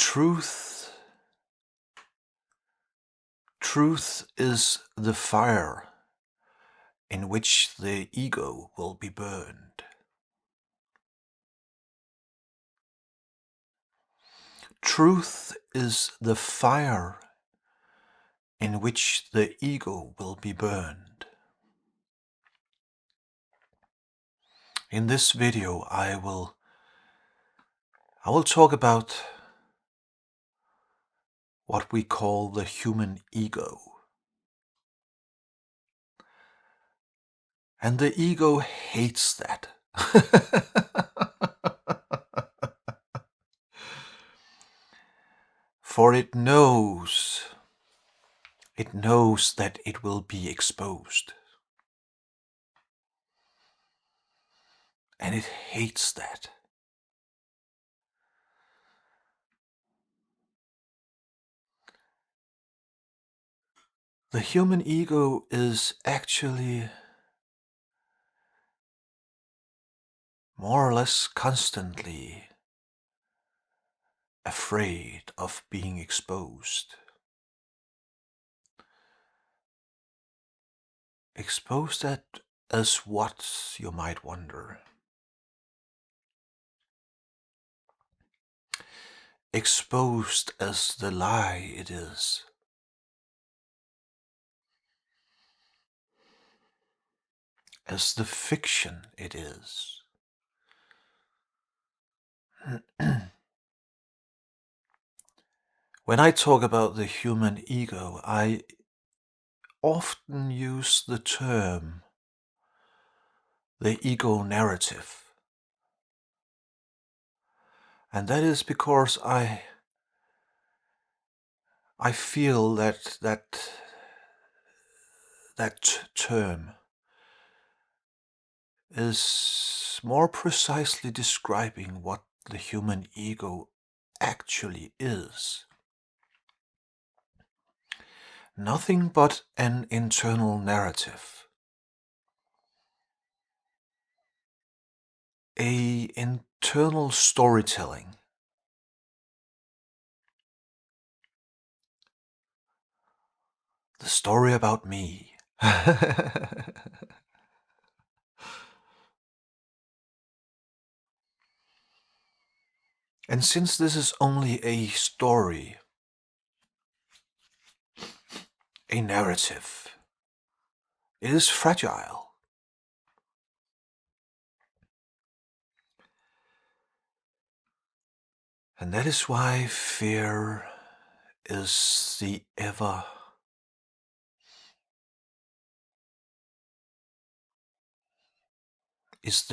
Truth is the fire in which the ego will be burned. Truth is the fire in which the ego will be burned. In this video, I will talk about what we call the human ego. And the ego hates that. For it knows that it will be exposed. And it hates that. The human ego is actually more or less constantly afraid of being exposed. Exposed as what, you might wonder? Exposed as the lie it is. As the fiction it is. When I talk about the human ego, I often use the term the ego narrative. And that is because I feel that term is more precisely describing what the human ego actually is. Nothing but an internal narrative. An internal storytelling. The story about me. And since this is only a story, a narrative, it is fragile. And that is why fear is the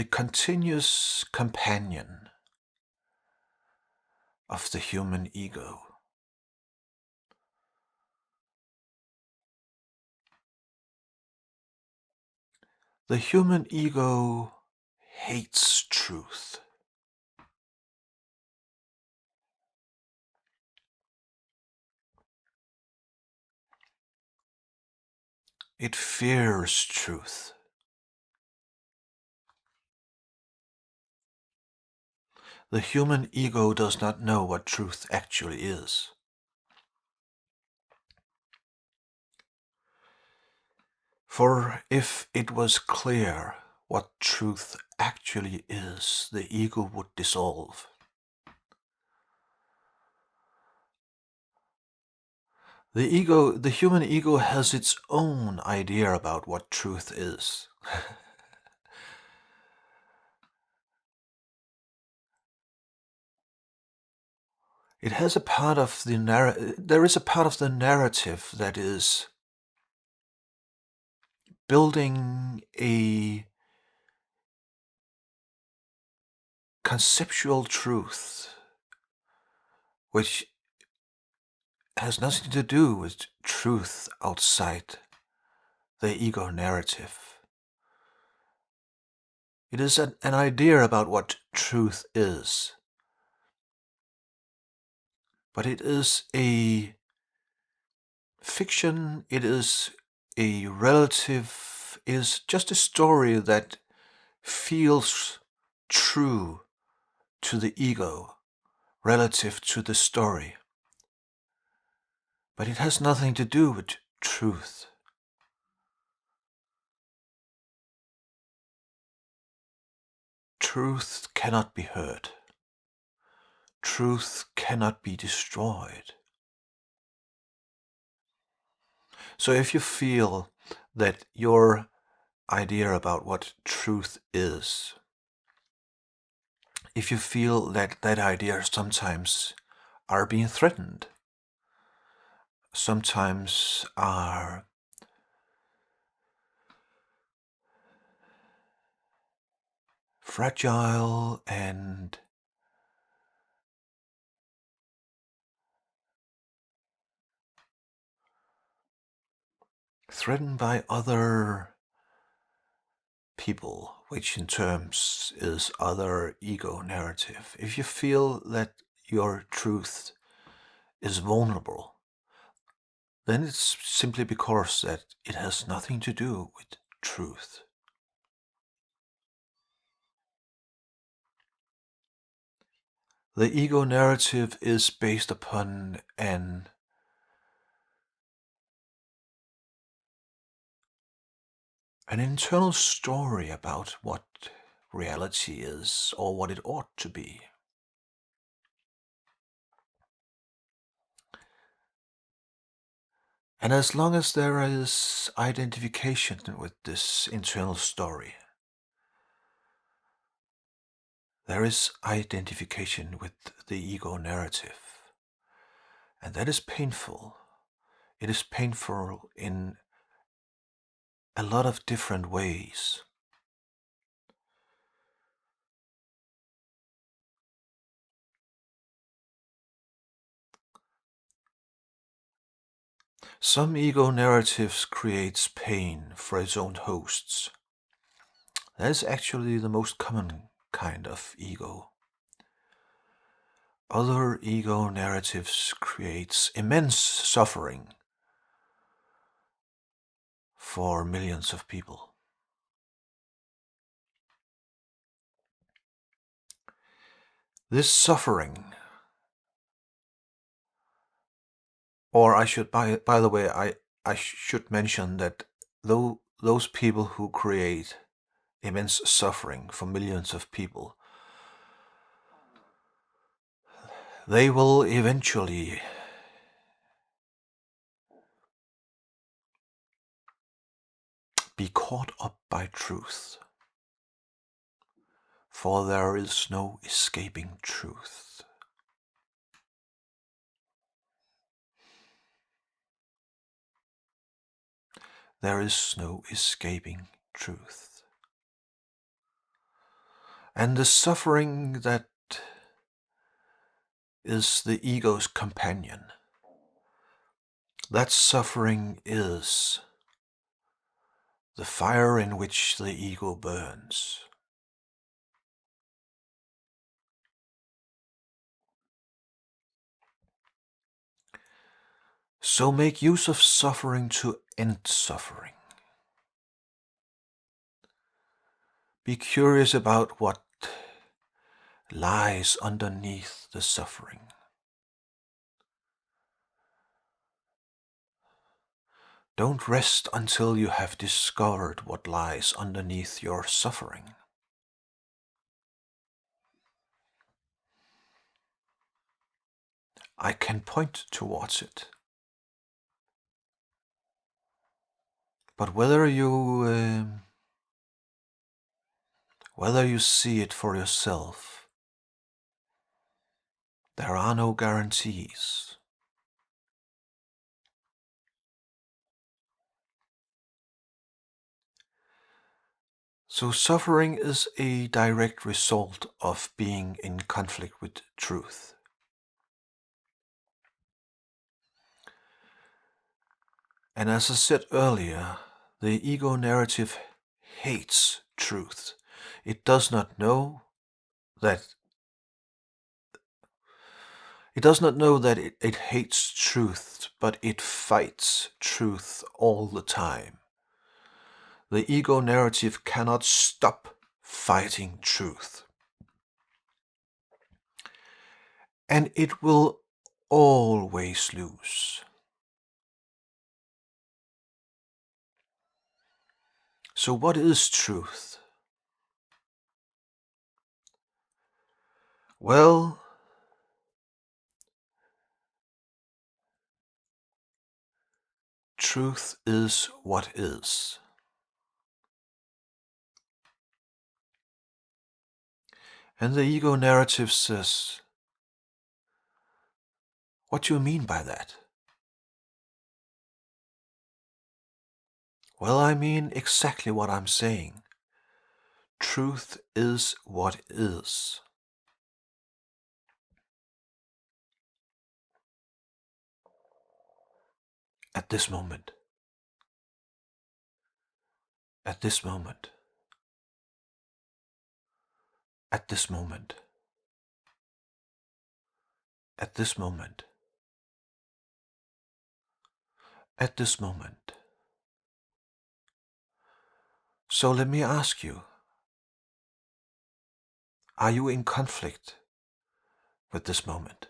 continuous companion of the human ego. The human ego hates truth. It fears truth. The human ego does not know what truth actually is. For if it was clear what truth actually is, the ego would dissolve. The human ego has its own idea about what truth is. It has a part of there is a part of the narrative that is building a conceptual truth which has nothing to do with truth outside the ego narrative. It is an idea about what truth is. But it is a fiction, it is a relative, it is just a story that feels true to the ego, relative to the story. But it has nothing to do with truth. Truth cannot be hurt. Truth cannot be destroyed. So if you feel that your idea about what truth is, if you feel that that idea sometimes are being threatened, sometimes are fragile and threatened by other people, which in terms is other ego narrative. If you feel that your truth is vulnerable, then it's simply because that it has nothing to do with truth. The ego narrative is based upon an internal story about what reality is or what it ought to be. And as long as there is identification with this internal story, there is identification with the ego narrative. And that is painful. It is painful in a lot of different ways. Some ego narratives creates pain for its own hosts. That is actually the most common kind of ego. Other ego narratives creates immense suffering for millions of people. This suffering, or I should, by the way, I should mention that though those people who create immense suffering for millions of people, they will eventually be caught up by truth. For there is no escaping truth. There is no escaping truth. And the suffering that is the ego's companion, that suffering is the fire in which the ego burns. So make use of suffering to end suffering. Be curious about what lies underneath the suffering. Don't rest until you have discovered what lies underneath your suffering. I can point towards it. But whether you see it for yourself, there are no guarantees. So suffering is a direct result of being in conflict with truth. And as I said earlier, the ego narrative hates truth. It does not know that it hates truth, but it fights truth all the time. The ego narrative cannot stop fighting truth. and it will always lose. So what is truth? Well, truth is what is. And the ego narrative says, what do you mean by that? Well, I mean exactly what I'm saying. Truth is what is. At this moment. At this moment. At this moment. At this moment. At this moment. So let me ask you, are you in conflict with this moment?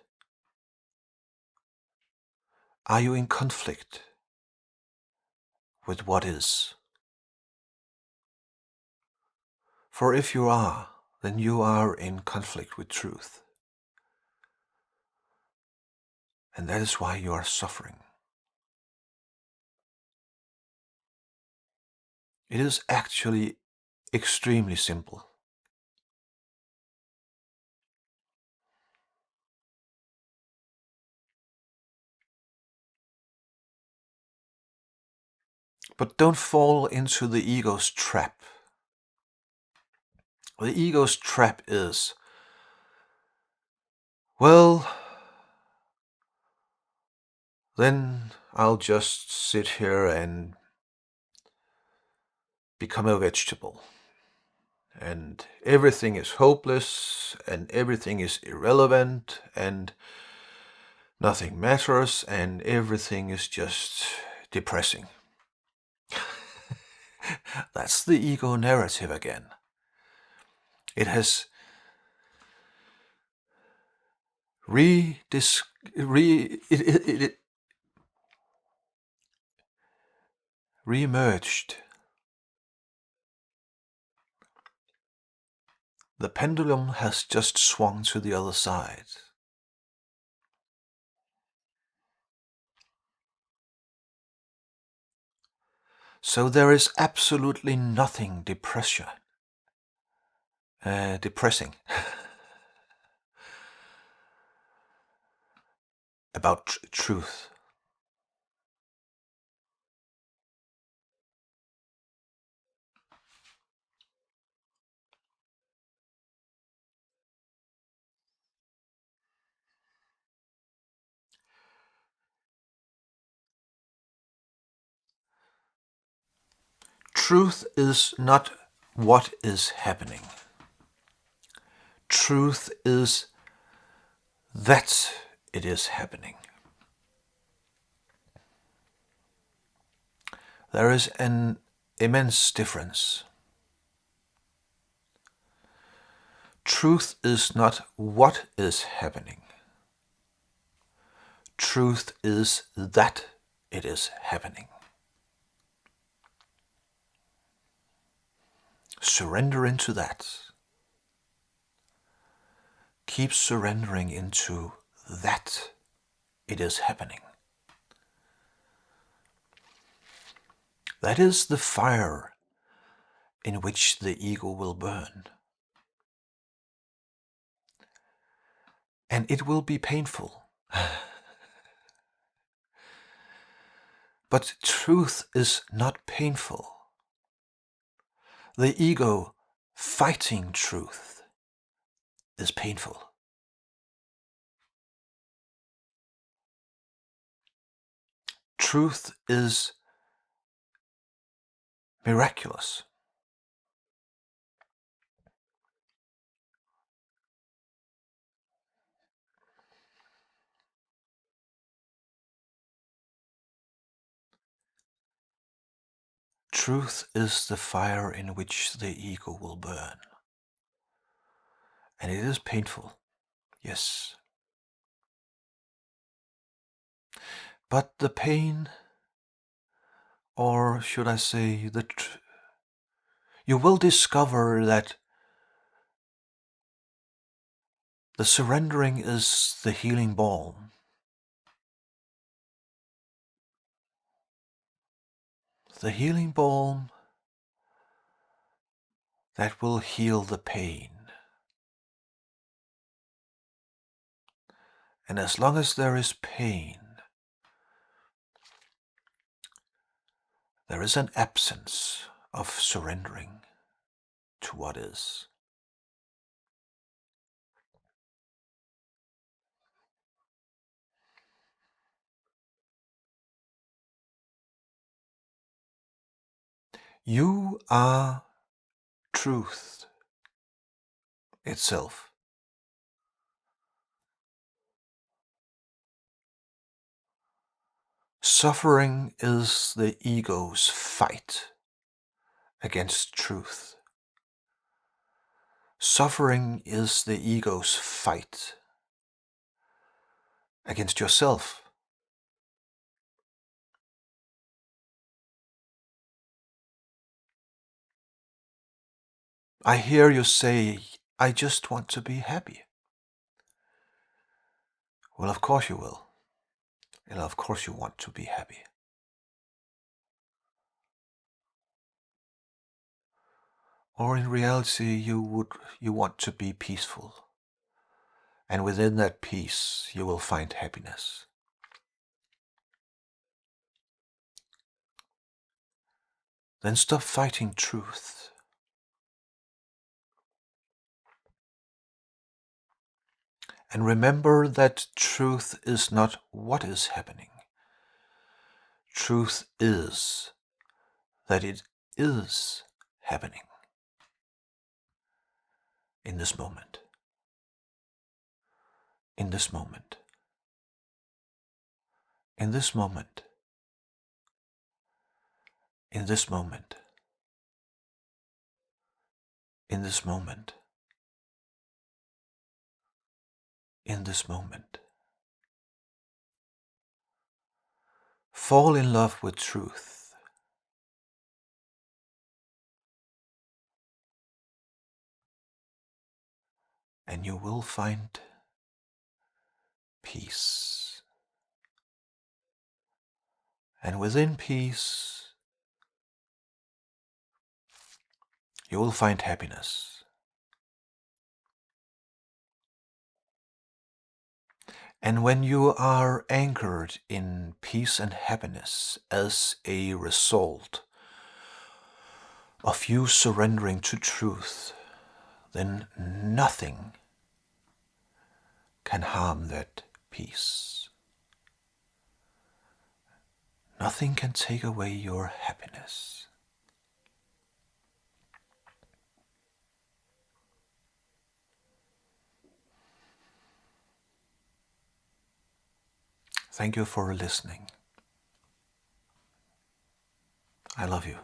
Are you in conflict with what is? For if you are, then you are in conflict with truth. And that is why you are suffering. It is actually extremely simple. But don't fall into the ego's trap. The ego's trap is, well, then I'll just sit here and become a vegetable. And everything is hopeless, and everything is irrelevant, and nothing matters, and everything is just depressing. That's the ego narrative again. It has re-emerged. The pendulum has just swung to the other side. So there is absolutely nothing depressing about truth. Truth is not what is happening. Truth is that it is happening. There is an immense difference. Truth is not what is happening. Truth is that it is happening. Surrender into that. Keep surrendering into that it is happening. That is the fire in which the ego will burn. And it will be painful. But truth is not painful. The ego fighting truth is painful. Truth is miraculous. Truth is the fire in which the ego will burn. And it is painful, yes. But the pain, or should I say, you will discover that the surrendering is the healing balm. The healing balm that will heal the pain. And as long as there is pain, there is an absence of surrendering to what is. You are truth itself. Suffering is the ego's fight against truth. Suffering is the ego's fight against yourself. I hear you say, I just want to be happy. Well, of course you will. And of course you want to be happy. Or in reality, you want to be peaceful. And within that peace, you will find happiness. Then stop fighting truth. And remember that truth is not what is happening. Truth is that it is happening in this moment. In this moment. In this moment. In this moment. In this moment. In this moment. Fall in love with truth. And you will find peace. And within peace, you will find happiness. And when you are anchored in peace and happiness as a result of you surrendering to truth, then nothing can harm that peace. Nothing can take away your happiness. Thank you for listening. I love you.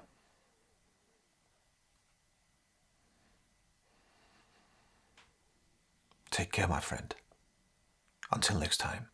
Take care, my friend. Until next time.